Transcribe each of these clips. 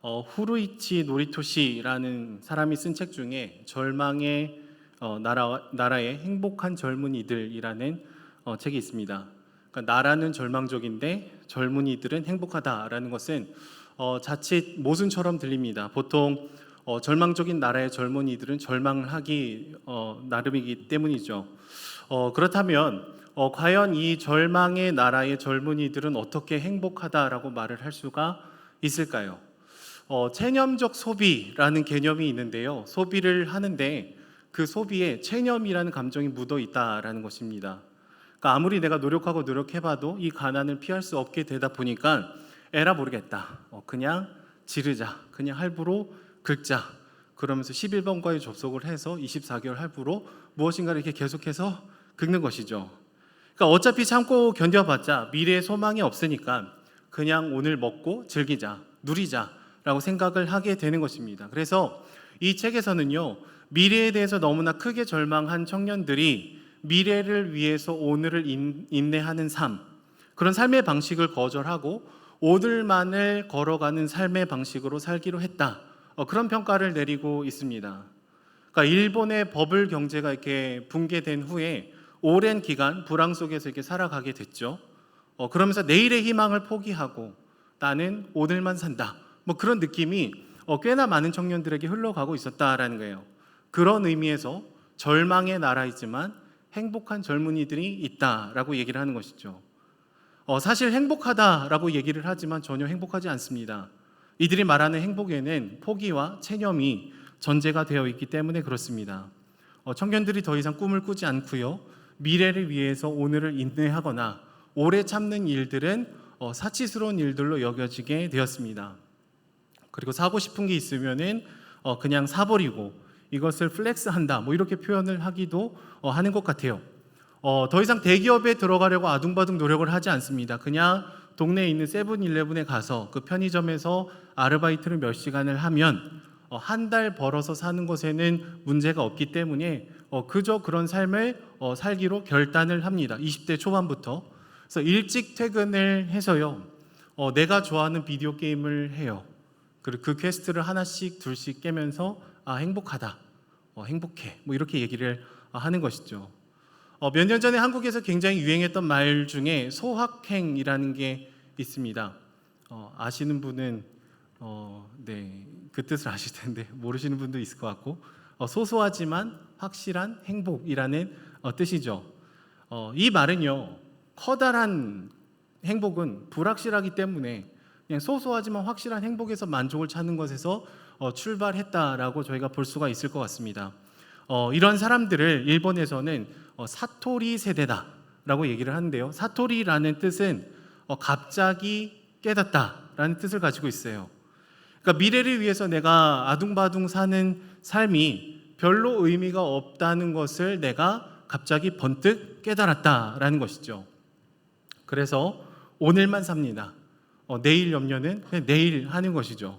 후루이치 노리토시라는 사람이 쓴 책 중에 절망의 나라의 행복한 젊은이들이라는 책이 있습니다. 그러니까 나라는 절망적인데 젊은이들은 행복하다라는 것은 자칫 모순처럼 들립니다. 보통 절망적인 나라의 젊은이들은 절망을 하기 나름이기 때문이죠. 그렇다면 과연 이 절망의 나라의 젊은이들은 어떻게 행복하다라고 말을 할 수가 있을까요? 체념적 소비라는 개념이 있는데요. 소비를 하는데 그 소비에 체념이라는 감정이 묻어 있다라는 것입니다. 그러니까 아무리 내가 노력하고 노력해봐도 이 가난을 피할 수 없게 되다 보니까 에라 모르겠다. 그냥 지르자. 그냥 할부로 긁자. 그러면서 11번과의 접속을 해서 24개월 할부로 무엇인가를 이렇게 계속해서 긁는 것이죠. 그러니까 어차피 참고 견뎌봤자 미래의 소망이 없으니까 그냥 오늘 먹고 즐기자, 누리자 라고 생각을 하게 되는 것입니다. 그래서 이 책에서는요, 미래에 대해서 너무나 크게 절망한 청년들이 미래를 위해서 오늘을 인내하는 삶, 그런 삶의 방식을 거절하고 오늘만을 걸어가는 삶의 방식으로 살기로 했다, 그런 평가를 내리고 있습니다. 그러니까 일본의 버블 경제가 이렇게 붕괴된 후에 오랜 기간 불황 속에서 이렇게 살아가게 됐죠. 그러면서 내일의 희망을 포기하고 나는 오늘만 산다, 그런 느낌이 꽤나 많은 청년들에게 흘러가고 있었다라는 거예요. 그런 의미에서 절망의 나라이지만 행복한 젊은이들이 있다라고 얘기를 하는 것이죠. 사실 행복하다라고 얘기를 하지만 전혀 행복하지 않습니다. 이들이 말하는 행복에는 포기와 체념이 전제가 되어 있기 때문에 그렇습니다. 청년들이 더 이상 꿈을 꾸지 않고요, 미래를 위해서 오늘을 인내하거나 오래 참는 일들은 사치스러운 일들로 여겨지게 되었습니다. 그리고 사고 싶은 게 있으면은 그냥 사버리고 이것을 플렉스한다, 이렇게 표현을 하기도 하는 것 같아요. 더 이상 대기업에 들어가려고 아둥바둥 노력을 하지 않습니다. 그냥 동네에 있는 세븐일레븐에 가서 그 편의점에서 아르바이트를 몇 시간을 하면 한 달 벌어서 사는 것에는 문제가 없기 때문에 그저 그런 삶을 살기로 결단을 합니다. 20대 초반부터. 그래서 일찍 퇴근을 해서요, 내가 좋아하는 비디오 게임을 해요. 그리고 그 퀘스트를 하나씩 둘씩 깨면서 행복하다, 행복해, 이렇게 얘기를 하는 것이죠. 몇 년 전에 한국에서 굉장히 유행했던 말 중에 소확행이라는 게 있습니다. 아시는 분은 네, 그 뜻을 아실 텐데 모르시는 분도 있을 것 같고, 소소하지만 확실한 행복이라는 뜻이죠. 이 말은요, 커다란 행복은 불확실하기 때문에 그냥 소소하지만 확실한 행복에서 만족을 찾는 것에서 출발했다라고 저희가 볼 수가 있을 것 같습니다. 이런 사람들을 일본에서는 사토리 세대다라고 얘기를 하는데요. 사토리라는 뜻은 갑자기 깨닫다라는 뜻을 가지고 있어요. 그러니까 미래를 위해서 내가 아둥바둥 사는 삶이 별로 의미가 없다는 것을 내가 갑자기 번뜩 깨달았다라는 것이죠. 그래서 오늘만 삽니다. 내일 염려는 그냥 내일 하는 것이죠.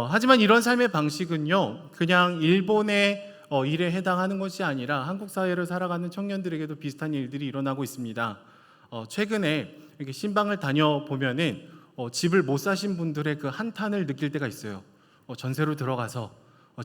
하지만 이런 삶의 방식은요, 그냥 일본의 일에 해당하는 것이 아니라 한국 사회를 살아가는 청년들에게도 비슷한 일들이 일어나고 있습니다. 최근에 이렇게 신방을 다녀보면은 집을 못 사신 분들의 그 한탄을 느낄 때가 있어요. 전세로 들어가서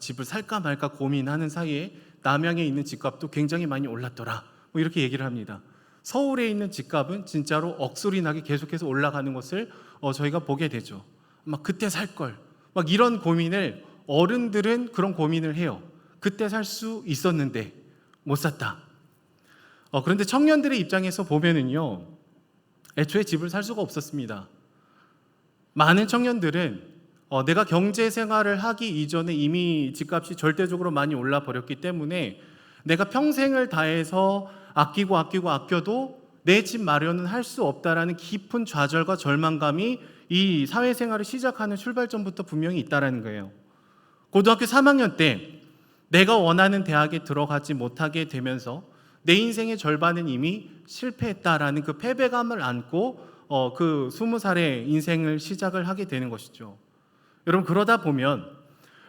집을 살까 말까 고민하는 사이에 남양에 있는 집값도 굉장히 많이 올랐더라, 이렇게 얘기를 합니다. 서울에 있는 집값은 진짜로 억소리 나게 계속해서 올라가는 것을 저희가 보게 되죠. 막 그때 살 걸, 막 이런 고민을 어른들은 그런 고민을 해요. 그때 살 수 있었는데 못 샀다. 그런데 청년들의 입장에서 보면은요, 애초에 집을 살 수가 없었습니다. 많은 청년들은 내가 경제 생활을 하기 이전에 이미 집값이 절대적으로 많이 올라 버렸기 때문에 내가 평생을 다해서 아껴도 내 집 마련은 할 수 없다라는 깊은 좌절과 절망감이 이 사회생활을 시작하는 출발점부터 분명히 있다라는 거예요. 고등학교 3학년 때 내가 원하는 대학에 들어가지 못하게 되면서 내 인생의 절반은 이미 실패했다라는 그 패배감을 안고 그 20살의 인생을 시작을 하게 되는 것이죠. 여러분, 그러다 보면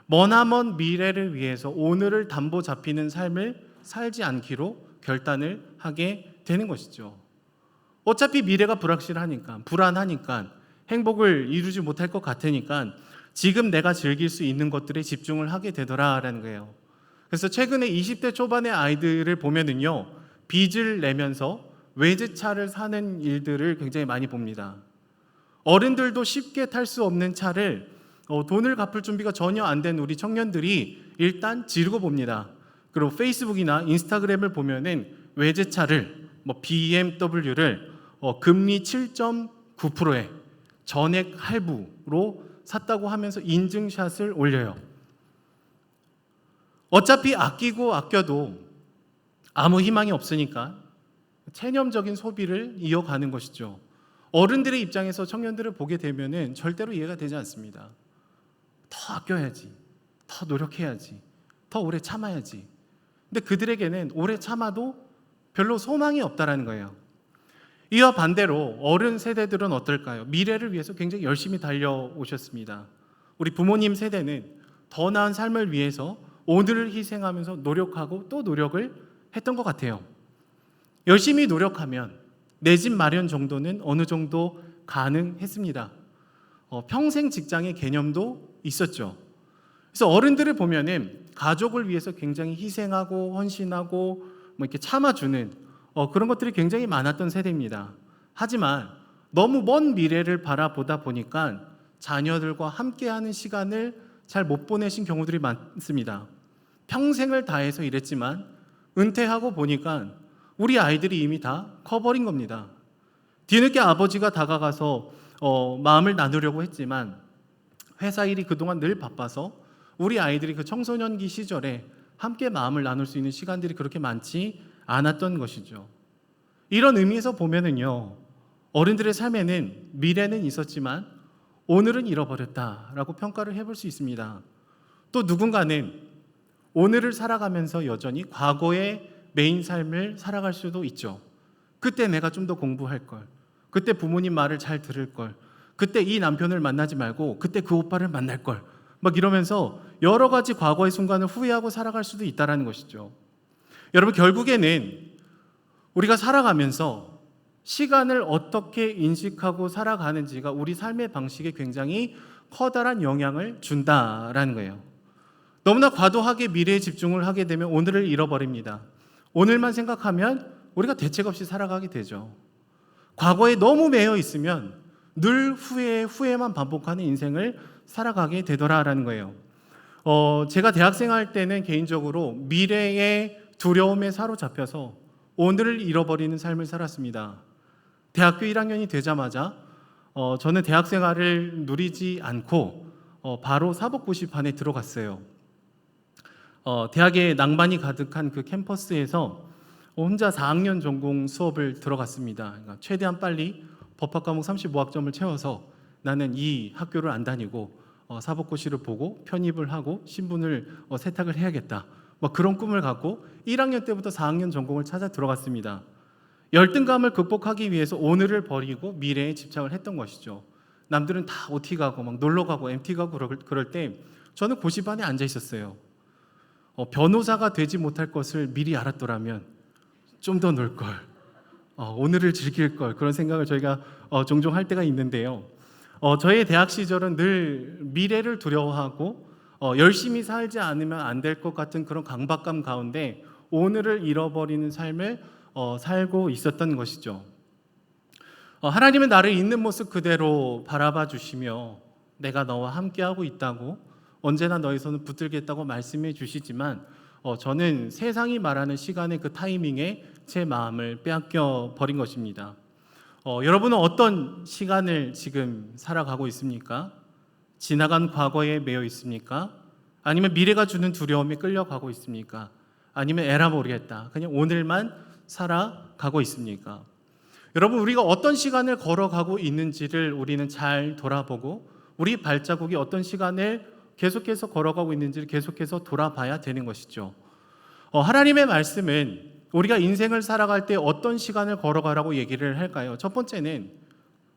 머나먼 미래를 위해서 오늘을 담보 잡히는 삶을 살지 않기로 결단을 하게 되는 것이죠. 어차피 미래가 불확실하니까, 불안하니까, 행복을 이루지 못할 것 같으니까 지금 내가 즐길 수 있는 것들에 집중을 하게 되더라라는 거예요. 그래서 최근에 20대 초반의 아이들을 보면은요, 빚을 내면서 외제차를 사는 일들을 굉장히 많이 봅니다. 어른들도 쉽게 탈 수 없는 차를 돈을 갚을 준비가 전혀 안 된 우리 청년들이 일단 지르고 봅니다. 그리고 페이스북이나 인스타그램을 보면은 외제차를 BMW를 금리 7.9%에 전액 할부로 샀다고 하면서 인증샷을 올려요. 어차피 아끼고 아껴도 아무 희망이 없으니까 체념적인 소비를 이어가는 것이죠. 어른들의 입장에서 청년들을 보게 되면은 절대로 이해가 되지 않습니다. 더 아껴야지, 더 노력해야지, 더 오래 참아야지. 근데 그들에게는 오래 참아도 별로 소망이 없다라는 거예요. 이와 반대로 어른 세대들은 어떨까요? 미래를 위해서 굉장히 열심히 달려오셨습니다. 우리 부모님 세대는 더 나은 삶을 위해서 오늘을 희생하면서 노력하고 또 노력을 했던 것 같아요. 열심히 노력하면 내 집 마련 정도는 어느 정도 가능했습니다. 평생 직장의 개념도 있었죠. 그래서 어른들을 보면은 가족을 위해서 굉장히 희생하고 헌신하고 이렇게 참아주는 그런 것들이 굉장히 많았던 세대입니다. 하지만 너무 먼 미래를 바라보다 보니까 자녀들과 함께하는 시간을 잘 못 보내신 경우들이 많습니다. 평생을 다해서 일했지만 은퇴하고 보니까 우리 아이들이 이미 다 커버린 겁니다. 뒤늦게 아버지가 다가가서 마음을 나누려고 했지만 회사 일이 그동안 늘 바빠서 우리 아이들이 그 청소년기 시절에 함께 마음을 나눌 수 있는 시간들이 그렇게 많지 않았던 것이죠. 이런 의미에서 보면은요, 어른들의 삶에는 미래는 있었지만 오늘은 잃어버렸다라고 평가를 해볼 수 있습니다. 또 누군가는 오늘을 살아가면서 여전히 과거의 메인 삶을 살아갈 수도 있죠. 그때 내가 좀 더 공부할 걸, 그때 부모님 말을 잘 들을 걸, 그때 이 남편을 만나지 말고 그때 그 오빠를 만날 걸, 막 이러면서 여러 가지 과거의 순간을 후회하고 살아갈 수도 있다는 것이죠. 여러분, 결국에는 우리가 살아가면서 시간을 어떻게 인식하고 살아가는지가 우리 삶의 방식에 굉장히 커다란 영향을 준다라는 거예요. 너무나 과도하게 미래에 집중을 하게 되면 오늘을 잃어버립니다. 오늘만 생각하면 우리가 대책 없이 살아가게 되죠. 과거에 너무 매여 있으면 늘 후회만 반복하는 인생을 살아가게 되더라라는 거예요. 제가 대학생활 때는 개인적으로 미래의 두려움에 사로잡혀서 오늘을 잃어버리는 삶을 살았습니다. 대학교 1학년이 되자마자 저는 대학생활을 누리지 않고 바로 사법고시반에 들어갔어요. 대학에 낭만이 가득한 그 캠퍼스에서 혼자 4학년 전공 수업을 들어갔습니다. 그러니까 최대한 빨리 법학 과목 35학점을 채워서 나는 이 학교를 안 다니고 사법고시를 보고 편입을 하고 신분을 세탁을 해야겠다. 그런 꿈을 갖고 1학년 때부터 4학년 전공을 찾아 들어갔습니다. 열등감을 극복하기 위해서 오늘을 버리고 미래에 집착을 했던 것이죠. 남들은 다 OT 가고 막 놀러 가고 MT 가고 그럴 때 저는 고시반에 앉아 있었어요. 변호사가 되지 못할 것을 미리 알았더라면 좀 더 놀 걸, 오늘을 즐길 걸, 그런 생각을 저희가 종종 할 때가 있는데요. 저의 대학 시절은 늘 미래를 두려워하고 열심히 살지 않으면 안 될 것 같은 그런 강박감 가운데 오늘을 잃어버리는 삶을 살고 있었던 것이죠. 하나님은 나를 있는 모습 그대로 바라봐 주시며 내가 너와 함께하고 있다고, 언제나 너의 손을 붙들겠다고 말씀해 주시지만 저는 세상이 말하는 시간의 그 타이밍에 제 마음을 빼앗겨 버린 것입니다. 여러분은 어떤 시간을 지금 살아가고 있습니까? 지나간 과거에 매여 있습니까? 아니면 미래가 주는 두려움에 끌려가고 있습니까? 아니면 에라 모르겠다, 그냥 오늘만 살아가고 있습니까? 여러분, 우리가 어떤 시간을 걸어가고 있는지를 우리는 잘 돌아보고 우리 발자국이 어떤 시간을 계속해서 걸어가고 있는지를 계속해서 돌아봐야 되는 것이죠. 하나님의 말씀은 우리가 인생을 살아갈 때 어떤 시간을 걸어가라고 얘기를 할까요? 첫 번째는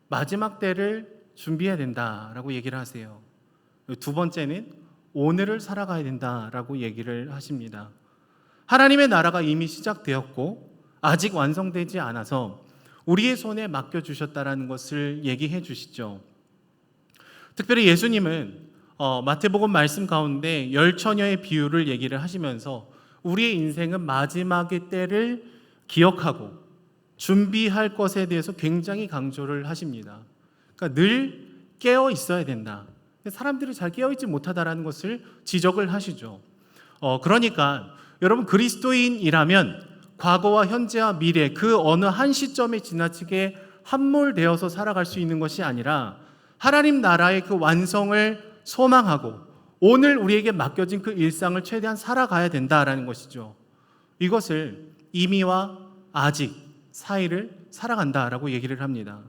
마지막 때를 준비해야 된다라고 얘기를 하세요. 두 번째는 오늘을 살아가야 된다라고 얘기를 하십니다. 하나님의 나라가 이미 시작되었고 아직 완성되지 않아서 우리의 손에 맡겨주셨다라는 것을 얘기해 주시죠. 특별히 예수님은 마태복음 말씀 가운데 열처녀의 비유를 얘기를 하시면서 우리의 인생은 마지막의 때를 기억하고 준비할 것에 대해서 굉장히 강조를 하십니다. 그러니까 늘 깨어 있어야 된다. 사람들이 잘 깨어 있지 못하다라는 것을 지적을 하시죠. 그러니까 여러분 그리스도인이라면 과거와 현재와 미래 그 어느 한 시점에 지나치게 함몰되어서 살아갈 수 있는 것이 아니라 하나님 나라의 그 완성을 소망하고 오늘 우리에게 맡겨진 그 일상을 최대한 살아가야 된다라는 것이죠. 이것을 이미와 아직 사이를 살아간다라고 얘기를 합니다.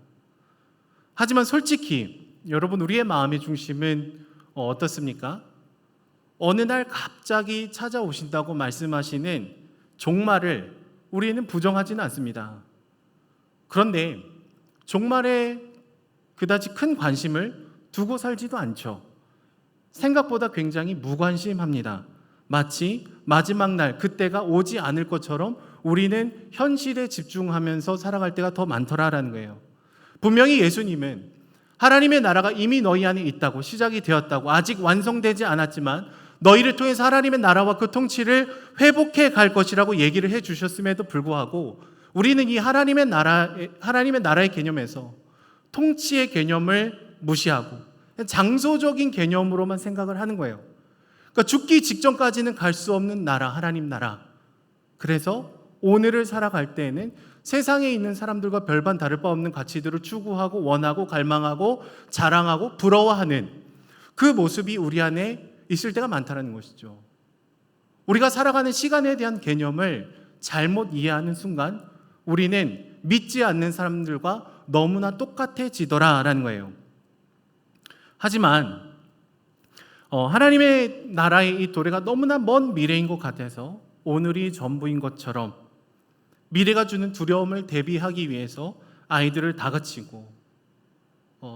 하지만 솔직히 여러분 우리의 마음의 중심은 어떻습니까? 어느 날 갑자기 찾아오신다고 말씀하시는 종말을 우리는 부정하지는 않습니다. 그런데 종말에 그다지 큰 관심을 두고 살지도 않죠. 생각보다 굉장히 무관심합니다. 마치 마지막 날 그때가 오지 않을 것처럼 우리는 현실에 집중하면서 살아갈 때가 더 많더라라는 거예요. 분명히 예수님은 하나님의 나라가 이미 너희 안에 있다고, 시작이 되었다고, 아직 완성되지 않았지만 너희를 통해서 하나님의 나라와 그 통치를 회복해 갈 것이라고 얘기를 해 주셨음에도 불구하고 우리는 이 하나님의 나라의 개념에서 통치의 개념을 무시하고 장소적인 개념으로만 생각을 하는 거예요. 그러니까 죽기 직전까지는 갈 수 없는 나라, 하나님 나라. 그래서 오늘을 살아갈 때에는 세상에 있는 사람들과 별반 다를 바 없는 가치들을 추구하고 원하고 갈망하고 자랑하고 부러워하는 그 모습이 우리 안에 있을 때가 많다는 것이죠. 우리가 살아가는 시간에 대한 개념을 잘못 이해하는 순간 우리는 믿지 않는 사람들과 너무나 똑같아지더라라는 거예요. 하지만 하나님의 나라의 이 도래가 너무나 먼 미래인 것 같아서 오늘이 전부인 것처럼 미래가 주는 두려움을 대비하기 위해서 아이들을 다그치고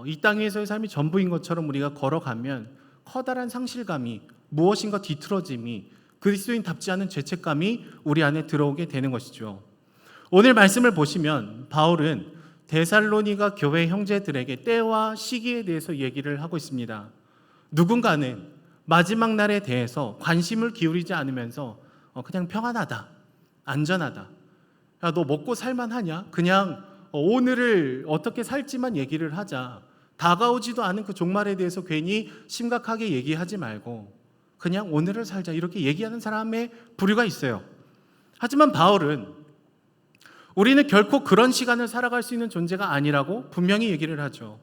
이 땅 위에서의 삶이 전부인 것처럼 우리가 걸어가면 커다란 상실감이, 무엇인가 뒤틀어짐이, 그리스도인답지 않은 죄책감이 우리 안에 들어오게 되는 것이죠. 오늘 말씀을 보시면 바울은 데살로니가 교회 형제들에게 때와 시기에 대해서 얘기를 하고 있습니다. 누군가는 마지막 날에 대해서 관심을 기울이지 않으면서 그냥 평안하다, 안전하다, 야, 너 먹고 살만하냐? 그냥 오늘을 어떻게 살지만 얘기를 하자. 다가오지도 않은 그 종말에 대해서 괜히 심각하게 얘기하지 말고 그냥 오늘을 살자, 이렇게 얘기하는 사람의 부류가 있어요. 하지만 바울은 우리는 결코 그런 시간을 살아갈 수 있는 존재가 아니라고 분명히 얘기를 하죠.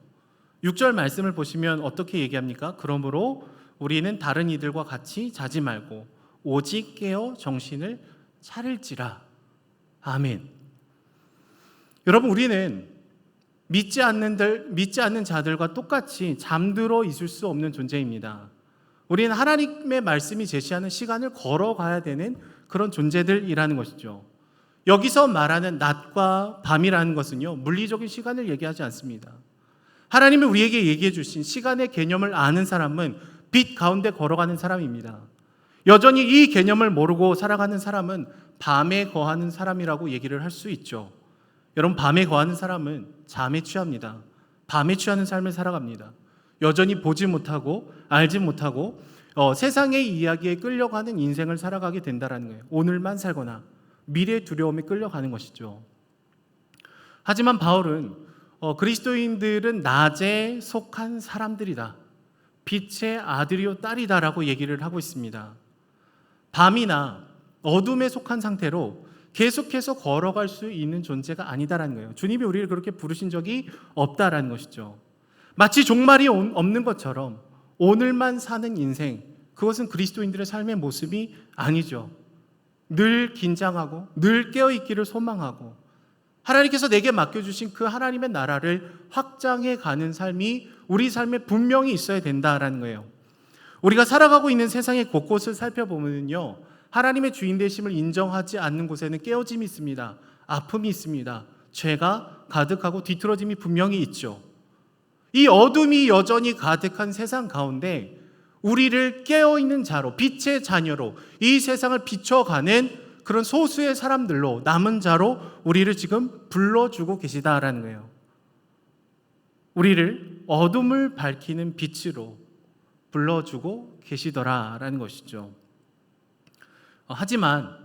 6절 말씀을 보시면 어떻게 얘기합니까? 그러므로 우리는 다른 이들과 같이 자지 말고 오직 깨어 정신을 차릴지라. 아멘. 여러분 우리는 믿지 않는 자들과 똑같이 잠들어 있을 수 없는 존재입니다. 우리는 하나님의 말씀이 제시하는 시간을 걸어가야 되는 그런 존재들이라는 것이죠. 여기서 말하는 낮과 밤이라는 것은요, 물리적인 시간을 얘기하지 않습니다. 하나님이 우리에게 얘기해 주신 시간의 개념을 아는 사람은 빛 가운데 걸어가는 사람입니다. 여전히 이 개념을 모르고 살아가는 사람은 밤에 거하는 사람이라고 얘기를 할 수 있죠. 여러분, 밤에 거하는 사람은 잠에 취합니다. 밤에 취하는 삶을 살아갑니다. 여전히 보지 못하고 알지 못하고 세상의 이야기에 끌려가는 인생을 살아가게 된다는 거예요. 오늘만 살거나 미래의 두려움에 끌려가는 것이죠. 하지만 바울은 그리스도인들은 낮에 속한 사람들이다, 빛의 아들이요 딸이다라고 얘기를 하고 있습니다. 밤이나 어둠에 속한 상태로 계속해서 걸어갈 수 있는 존재가 아니다라는 거예요. 주님이 우리를 그렇게 부르신 적이 없다라는 것이죠. 마치 종말이 없는 것처럼 오늘만 사는 인생, 그것은 그리스도인들의 삶의 모습이 아니죠. 늘 긴장하고 늘 깨어있기를 소망하고 하나님께서 내게 맡겨주신 그 하나님의 나라를 확장해 가는 삶이 우리 삶에 분명히 있어야 된다라는 거예요. 우리가 살아가고 있는 세상의 곳곳을 살펴보면요, 하나님의 주인 되심을 인정하지 않는 곳에는 깨어짐이 있습니다. 아픔이 있습니다. 죄가 가득하고 뒤틀어짐이 분명히 있죠. 이 어둠이 여전히 가득한 세상 가운데 우리를 깨어있는 자로, 빛의 자녀로 이 세상을 비춰가는 그런 소수의 사람들로, 남은 자로 우리를 지금 불러주고 계시다라는 거예요. 우리를 어둠을 밝히는 빛으로, 불러주고 계시더라라는 것이죠. 하지만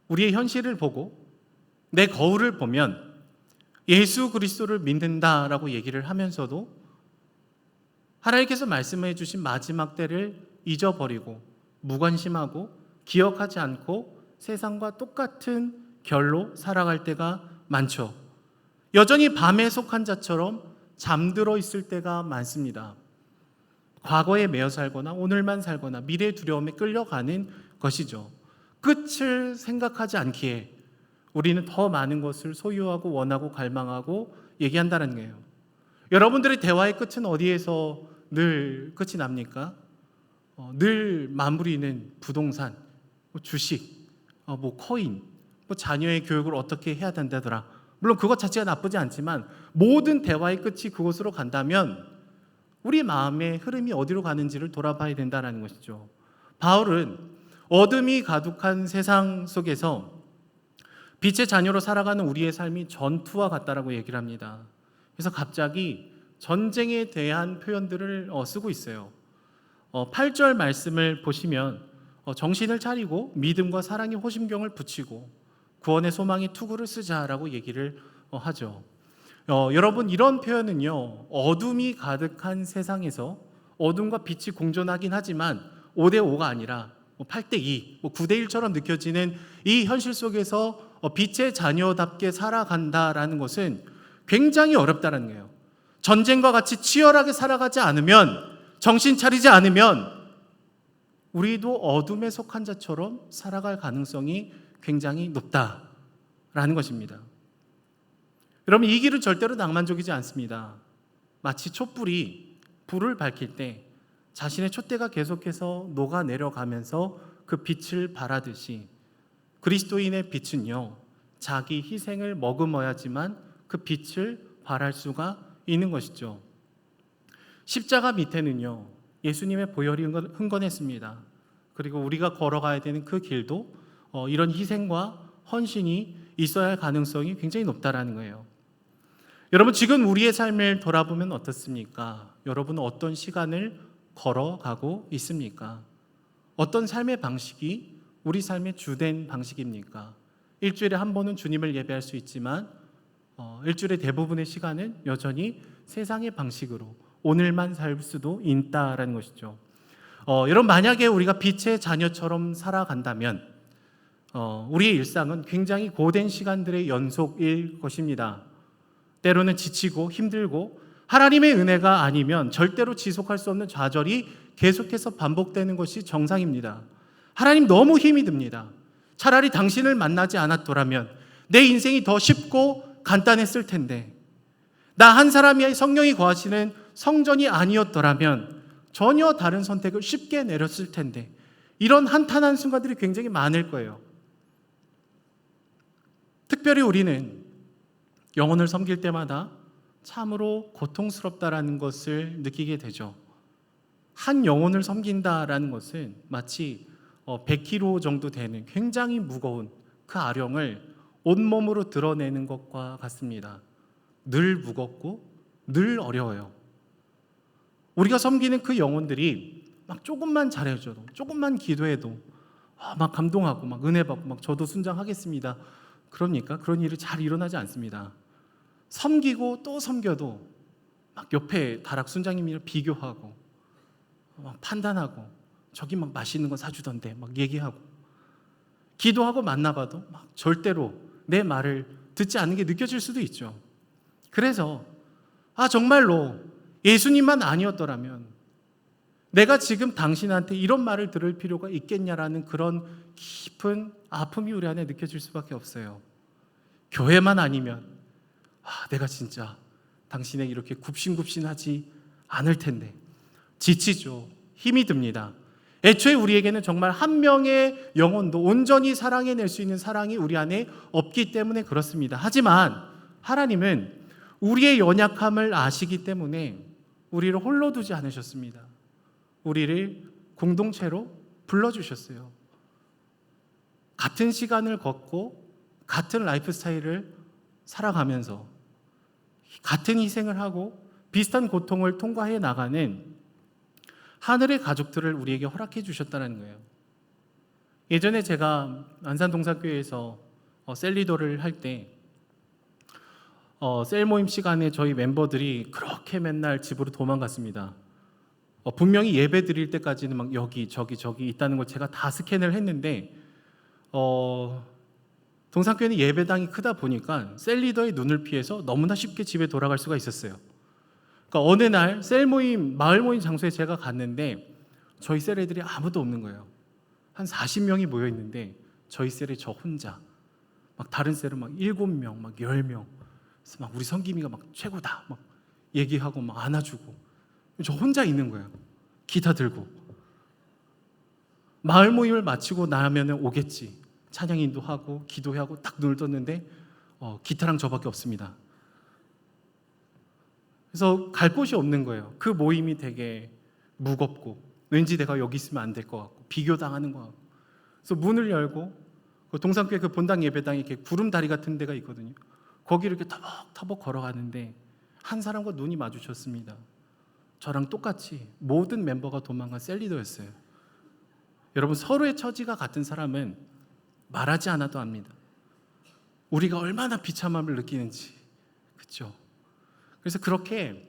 우리의 현실을 보고 내 거울을 보면 예수 그리스도를 믿는다라고 얘기를 하면서도 하나님께서 말씀해 주신 마지막 때를 잊어버리고 무관심하고 기억하지 않고 세상과 똑같은 결로 살아갈 때가 많죠. 여전히 밤에 속한 자처럼 잠들어 있을 때가 많습니다. 과거에 매여 살거나 오늘만 살거나 미래의 두려움에 끌려가는 것이죠. 끝을 생각하지 않기에 우리는 더 많은 것을 소유하고 원하고 갈망하고 얘기한다는 거예요. 여러분들의 대화의 끝은 어디에서 늘 끝이 납니까? 늘 마무리는 부동산, 주식, 코인, 자녀의 교육을 어떻게 해야 된다더라. 물론 그것 자체가 나쁘지 않지만 모든 대화의 끝이 그곳으로 간다면 우리 마음의 흐름이 어디로 가는지를 돌아봐야 된다는 것이죠. 바울은 어둠이 가득한 세상 속에서 빛의 자녀로 살아가는 우리의 삶이 전투와 같다라고 얘기를 합니다. 그래서 갑자기 전쟁에 대한 표현들을 쓰고 있어요. 8절 말씀을 보시면 정신을 차리고 믿음과 사랑의 호심경을 붙이고 구원의 소망의 투구를 쓰자라고 얘기를 하죠. 여러분, 이런 표현은요, 어둠이 가득한 세상에서 어둠과 빛이 공존하긴 하지만 5대5가 아니라 8대2, 9대1처럼 느껴지는 이 현실 속에서 빛의 자녀답게 살아간다라는 것은 굉장히 어렵다는 거예요. 전쟁과 같이 치열하게 살아가지 않으면, 정신 차리지 않으면 우리도 어둠에 속한 자처럼 살아갈 가능성이 굉장히 높다라는 것입니다. 여러분, 이 길은 절대로 낭만적이지 않습니다. 마치 촛불이 불을 밝힐 때 자신의 촛대가 계속해서 녹아내려가면서 그 빛을 발하듯이 그리스도인의 빛은요, 자기 희생을 머금어야지만 그 빛을 발할 수가 있는 것이죠. 십자가 밑에는요, 예수님의 보혈이 흥건했습니다. 그리고 우리가 걸어가야 되는 그 길도 이런 희생과 헌신이 있어야 할 가능성이 굉장히 높다라는 거예요. 여러분, 지금 우리의 삶을 돌아보면 어떻습니까? 여러분은 어떤 시간을 걸어가고 있습니까? 어떤 삶의 방식이 우리 삶의 주된 방식입니까? 일주일에 한 번은 주님을 예배할 수 있지만 일주일의 대부분의 시간은 여전히 세상의 방식으로 오늘만 살 수도 있다라는 것이죠. 여러분, 만약에 우리가 빛의 자녀처럼 살아간다면 우리의 일상은 굉장히 고된 시간들의 연속일 것입니다. 때로는 지치고 힘들고 하나님의 은혜가 아니면 절대로 지속할 수 없는 좌절이 계속해서 반복되는 것이 정상입니다. 하나님, 너무 힘이 듭니다. 차라리 당신을 만나지 않았더라면 내 인생이 더 쉽고 간단했을 텐데, 나 한 사람이 성령이 거하시는 성전이 아니었더라면 전혀 다른 선택을 쉽게 내렸을 텐데, 이런 한탄한 순간들이 굉장히 많을 거예요. 특별히 우리는 영혼을 섬길 때마다 참으로 고통스럽다라는 것을 느끼게 되죠. 한 영혼을 섬긴다라는 것은 마치 100kg 정도 되는 굉장히 무거운 그 아령을 온몸으로 드러내는 것과 같습니다. 늘 무겁고 늘 어려워요. 우리가 섬기는 그 영혼들이 막 조금만 잘해줘도, 조금만 기도해도 막 감동하고 막 은혜 받고 막 저도 순장하겠습니다. 그러니까 그런 일이 잘 일어나지 않습니다. 섬기고 또 섬겨도 막 옆에 다락 순장님이랑 비교하고 막 판단하고, 저기 막 맛있는 거 사주던데 막 얘기하고, 기도하고 만나봐도 막 절대로 내 말을 듣지 않는 게 느껴질 수도 있죠. 그래서 정말로 예수님만 아니었더라면 내가 지금 당신한테 이런 말을 들을 필요가 있겠냐라는 그런 깊은 아픔이 우리 안에 느껴질 수밖에 없어요. 교회만 아니면 내가 진짜 당신에게 이렇게 굽신굽신하지 않을 텐데. 지치죠. 힘이 듭니다. 애초에 우리에게는 정말 한 명의 영혼도 온전히 사랑해낼 수 있는 사랑이 우리 안에 없기 때문에 그렇습니다. 하지만 하나님은 우리의 연약함을 아시기 때문에 우리를 홀로 두지 않으셨습니다. 우리를 공동체로 불러주셨어요. 같은 시간을 걷고 같은 라이프 스타일을 살아가면서 같은 희생을 하고 비슷한 고통을 통과해 나가는 하늘의 가족들을 우리에게 허락해 주셨다는 거예요. 예전에 제가 안산동사교회에서 셀리더를 할 때 셀 모임 시간에 저희 멤버들이 그렇게 맨날 집으로 도망갔습니다. 분명히 예배 드릴 때까지는 막 여기 저기 있다는 걸 제가 다 스캔을 했는데 동산교회는 예배당이 크다 보니까 셀리더의 눈을 피해서 너무나 쉽게 집에 돌아갈 수가 있었어요. 그러니까 어느 날 셀 모임, 마을 모임 장소에 제가 갔는데 저희 셀 애들이 아무도 없는 거예요. 한 40명이 모여 있는데 저희 셀에 저 혼자, 막 다른 셀은 막 7명, 막 10명, 그래서 막 우리 성김이가 막 최고다, 막 얘기하고 막 안아주고, 저 혼자 있는 거예요. 기타 들고. 마을 모임을 마치고 나면 오겠지. 찬양 인도하고 기도하고 딱 눈을 떴는데 기타랑 저밖에 없습니다. 그래서 갈 곳이 없는 거예요. 그 모임이 되게 무겁고 왠지 내가 여기 있으면 안 될 것 같고 비교당하는 것 같고. 그래서 문을 열고 동산교회 그 본당 예배당에 이렇게 구름다리 같은 데가 있거든요. 거기를 이렇게 터벅터벅 걸어가는데 한 사람과 눈이 마주쳤습니다. 저랑 똑같이 모든 멤버가 도망간 셀리더였어요. 여러분, 서로의 처지가 같은 사람은 말하지 않아도 압니다. 우리가 얼마나 비참함을 느끼는지. 그렇죠? 그래서 그렇게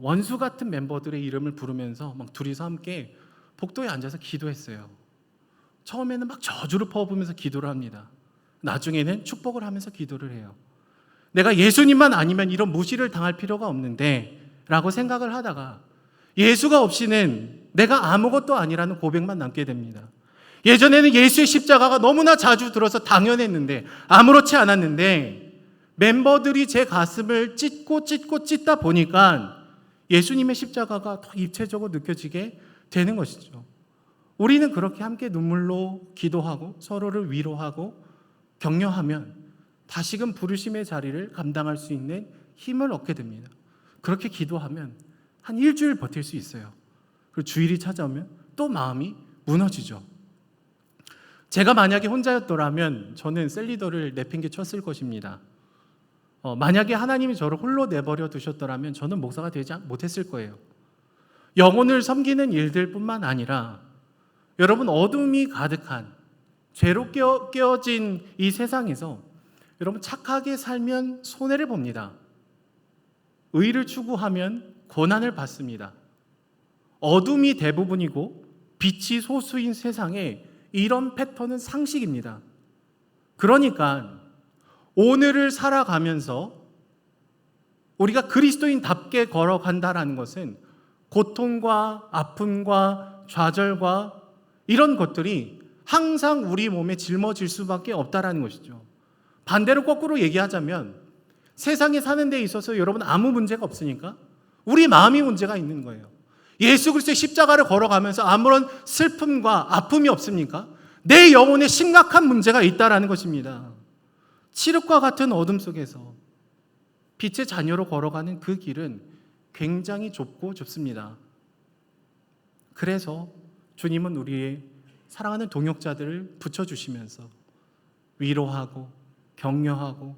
원수 같은 멤버들의 이름을 부르면서 막 둘이서 함께 복도에 앉아서 기도했어요. 처음에는 막 저주를 퍼부으면서 기도를 합니다. 나중에는 축복을 하면서 기도를 해요. 내가 예수님만 아니면 이런 무시를 당할 필요가 없는데 라고 생각을 하다가 예수가 없이는 내가 아무것도 아니라는 고백만 남게 됩니다. 예전에는 예수의 십자가가 너무나 자주 들어서 당연했는데 아무렇지 않았는데 멤버들이 제 가슴을 찢다 보니까 예수님의 십자가가 더 입체적으로 느껴지게 되는 것이죠. 우리는 그렇게 함께 눈물로 기도하고 서로를 위로하고 격려하면 다시금 부르심의 자리를 감당할 수 있는 힘을 얻게 됩니다. 그렇게 기도하면 한 일주일 버틸 수 있어요. 그리고 주일이 찾아오면 또 마음이 무너지죠. 제가 만약에 혼자였더라면 저는 셀리더를 내팽개쳤을 것입니다. 만약에 하나님이 저를 홀로 내버려 두셨더라면 저는 목사가 되지 못했을 거예요. 영혼을 섬기는 일들뿐만 아니라 여러분, 어둠이 가득한 죄로 깨어진 이 세상에서 여러분, 착하게 살면 손해를 봅니다. 의를 추구하면 고난을 받습니다. 어둠이 대부분이고 빛이 소수인 세상에 이런 패턴은 상식입니다. 그러니까 오늘을 살아가면서 우리가 그리스도인답게 걸어간다라는 것은 고통과 아픔과 좌절과 이런 것들이 항상 우리 몸에 짊어질 수밖에 없다라는 것이죠. 반대로 거꾸로 얘기하자면 세상에 사는 데 있어서 여러분 아무 문제가 없으니까 우리 마음이 문제가 있는 거예요. 예수 그리스도의 십자가를 걸어가면서 아무런 슬픔과 아픔이 없습니까? 내 영혼에 심각한 문제가 있다라는 것입니다. 칠흑과 같은 어둠 속에서 빛의 자녀로 걸어가는 그 길은 굉장히 좁고 좁습니다. 그래서 주님은 우리의 사랑하는 동역자들을 붙여주시면서 위로하고 격려하고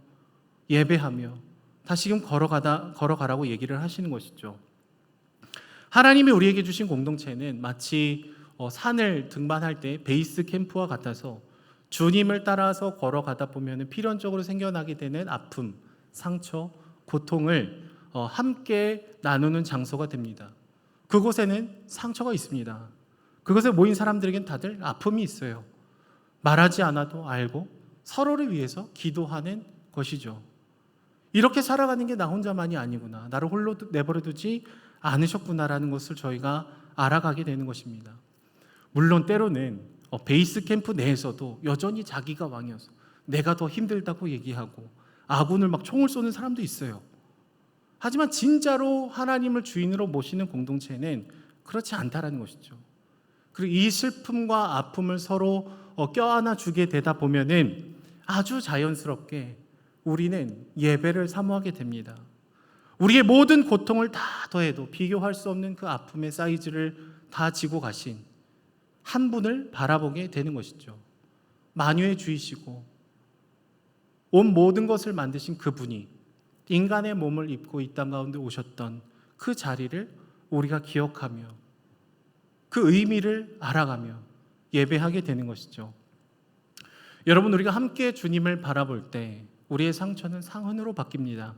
예배하며 다시금 걸어가라고 얘기를 하시는 것이죠. 하나님이 우리에게 주신 공동체는 마치 산을 등반할 때 베이스 캠프와 같아서 주님을 따라서 걸어가다 보면 필연적으로 생겨나게 되는 아픔, 상처, 고통을 함께 나누는 장소가 됩니다. 그곳에는 상처가 있습니다. 그곳에 모인 사람들에겐 다들 아픔이 있어요. 말하지 않아도 알고 서로를 위해서 기도하는 것이죠. 이렇게 살아가는 게 나 혼자만이 아니구나, 나를 홀로 내버려 두지 않으셨구나라는 것을 저희가 알아가게 되는 것입니다. 물론 때로는 베이스 캠프 내에서도 여전히 자기가 왕이어서 내가 더 힘들다고 얘기하고 아군을 막 총을 쏘는 사람도 있어요. 하지만 진짜로 하나님을 주인으로 모시는 공동체는 그렇지 않다라는 것이죠. 그리고 이 슬픔과 아픔을 서로 껴안아 주게 되다 보면은 아주 자연스럽게 우리는 예배를 사모하게 됩니다. 우리의 모든 고통을 다 더해도 비교할 수 없는 그 아픔의 사이즈를 다 지고 가신 한 분을 바라보게 되는 것이죠. 만유의 주이시고 온 모든 것을 만드신 그분이 인간의 몸을 입고 이 땅 가운데 오셨던 그 자리를 우리가 기억하며 그 의미를 알아가며 예배하게 되는 것이죠. 여러분, 우리가 함께 주님을 바라볼 때 우리의 상처는 상흔으로 바뀝니다.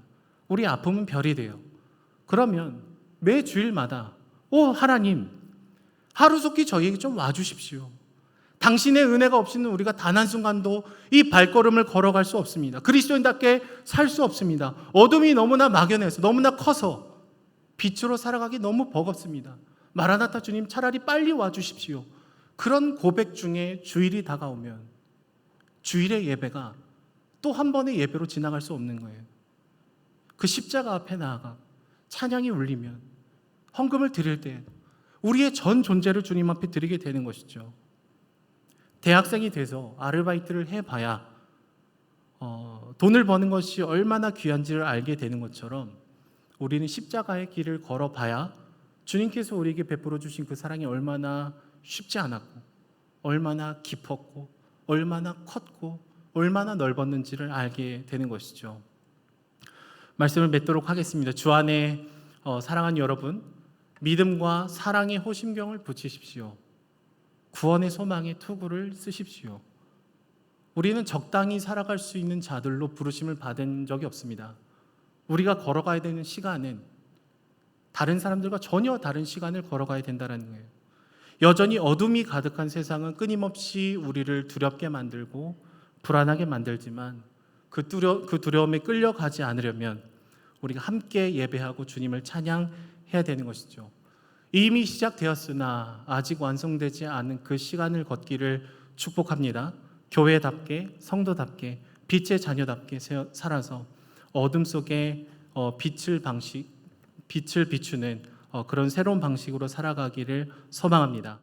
우리의 아픔은 별이 돼요. 그러면 매 주일마다 하나님, 하루속히 저희에게 좀 와주십시오. 당신의 은혜가 없이는 우리가 단 한순간도 이 발걸음을 걸어갈 수 없습니다. 그리스도인답게 살 수 없습니다. 어둠이 너무나 막연해서, 너무나 커서 빛으로 살아가기 너무 버겁습니다. 마라나타 주님, 차라리 빨리 와주십시오. 그런 고백 중에 주일이 다가오면 주일의 예배가 또 한 번의 예배로 지나갈 수 없는 거예요. 그 십자가 앞에 나아가 찬양이 울리면, 헌금을 드릴 때 우리의 전 존재를 주님 앞에 드리게 되는 것이죠. 대학생이 돼서 아르바이트를 해봐야 돈을 버는 것이 얼마나 귀한지를 알게 되는 것처럼 우리는 십자가의 길을 걸어봐야 주님께서 우리에게 베풀어 주신 그 사랑이 얼마나 쉽지 않았고, 얼마나 깊었고, 얼마나 컸고, 얼마나 넓었는지를 알게 되는 것이죠. 말씀을 맺도록 하겠습니다. 주 안에 사랑하는 여러분, 믿음과 사랑의 호심경을 붙이십시오. 구원의 소망의 투구를 쓰십시오. 우리는 적당히 살아갈 수 있는 자들로 부르심을 받은 적이 없습니다. 우리가 걸어가야 되는 시간은 다른 사람들과 전혀 다른 시간을 걸어가야 된다는 거예요. 여전히 어둠이 가득한 세상은 끊임없이 우리를 두렵게 만들고 불안하게 만들지만 그 두려움에 끌려가지 않으려면 우리가 함께 예배하고 주님을 찬양해야 되는 것이죠. 이미 시작되었으나 아직 완성되지 않은 그 시간을 걷기를 축복합니다. 교회답게, 성도답게, 빛의 자녀답게 살아서 어둠 속에 빛을 비추는 그런 새로운 방식으로 살아가기를 소망합니다.